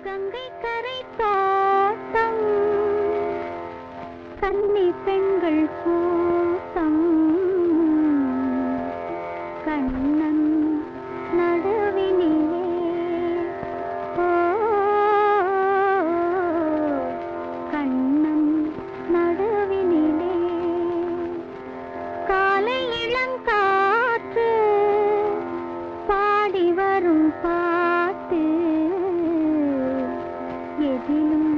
கங்கை கரை தோட்டம் கன்னி பெண்கள் கூட்டம் கண்ணன் நடுவினிலே கண்ணன் நடுவினிலே காலை இளங்காற்று பாடி வரும் பாட்டு எதிலும்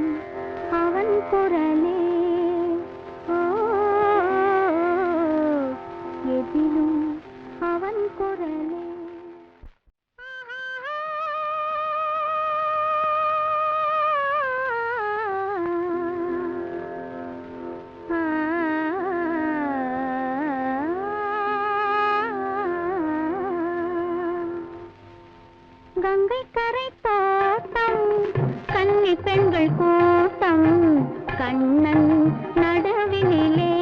அவன் குரலே எதிலும் அவன் குரலே கங்கை கரை தோட்டம் கன்னி பெண்கள் கூட்டம் கண்ணன் நடுவினிலே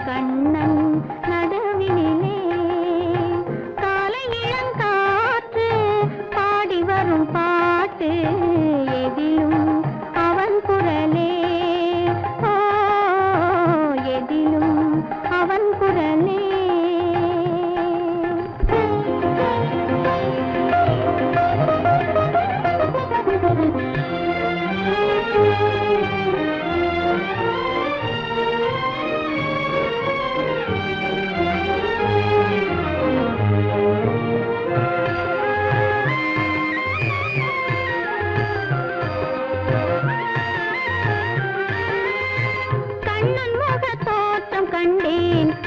கண்ணன் நடுவினிலே காலை இளங்காற்று பாடி வரும் பாட்டு எதிலும் அவன் குரலே எதிலும் அவன் குரலே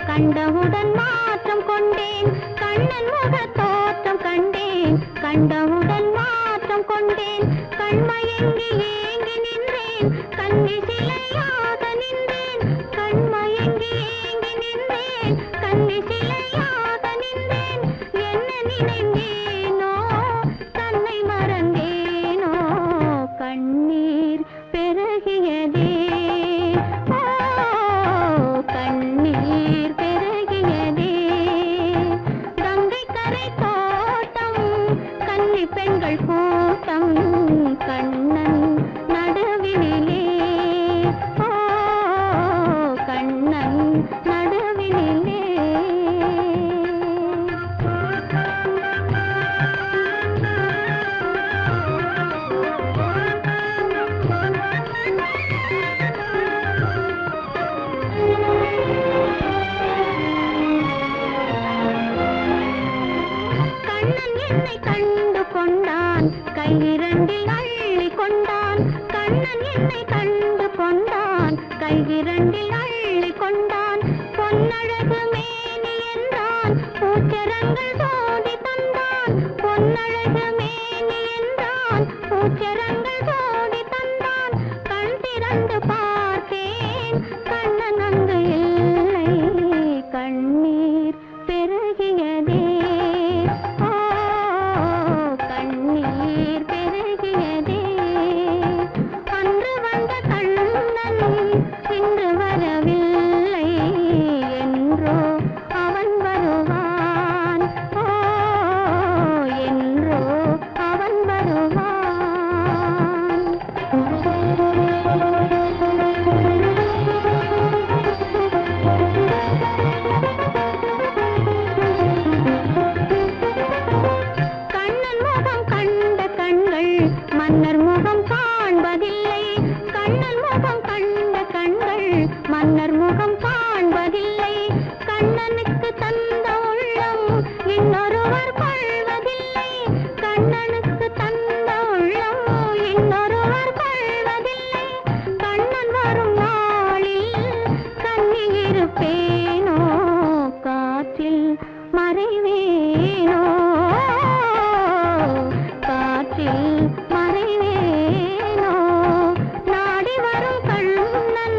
கண்டவுடன் மாற்றம் கொண்டேன் கண்ணன் முக தோற்றம் கண்டேன் கண்டவுடன் மாற்றம் கொண்டேன் கண்மயங்கி ஏங்கி நின்றேன் கண்ணி சிலையாக நின்றேன் கண்மயங்கி ஏங்கி நின்றேன் கண்ணி சிலையாக நின்றேன் என்ன நினைந்தேனோ தன்னை மறந்தேனோ கண்ணீர் பெருகியதே கண்ணீர் பெருகியதே கங்கை கரை தோட்டம் கன்னி பெண்கள் கூட்டம் கண்ணன் நடுவினிலே கண்ணன் நடுவினிலே என்னை கண்டு கொண்டான் கையிரண்டில் அள்ளி கொண்டான் கண்ணன் என்னை கண்டு கொண்டான் கையிரண்டில் அள்ளி கொண்டான் பொன்னழகு மேனி என்றான் பூச்சரங்கள் சோதி தந்தான் பொன்னழகு மேனி என்றான் பூச்சரங்கள் சோதி தந்தான் கண் திறந்து பார்த்தேன் கண்ணன் அங்கு இல்லை கண்ணீர் பெருகியதே கண்ணீர் பெருகியதே அன்று வந்த கண்ணன் இன்று வரவில்லை என்றோ அவன் வருவான் என்றோ அவன் வருவான் மன்னர் முகம் காண்பதில்லை கண்ணன் முகம் கண்ட கண்கள் மன்னர் முகம் காண்பதில்லை கண்ணனுக்கு தந்த உள்ளம் இன்னொருவர் கொள்வதில்லை கண்ணனுக்கு தந்த உள்ளம் இன்னொருவர் கொள்வதில்லை கண்ணன் வரும் நாளில் கண்ணி இருப்பேனோ காற்றில் மறைவேனோ காற்றில் மறைவேனோ நாடி வரும் கண்ணன்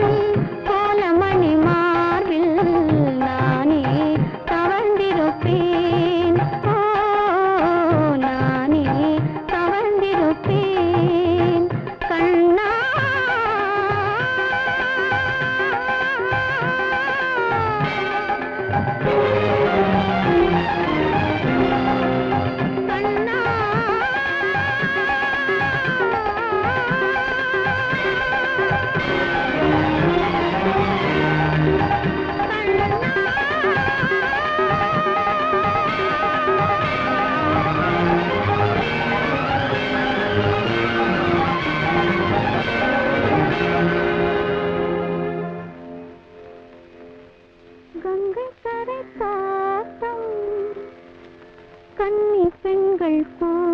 கோலமணி மார்பில் நானே தவழ்ந்திருப்பேன் நானே தோட்டம் கன்னி பெண்கள் கூட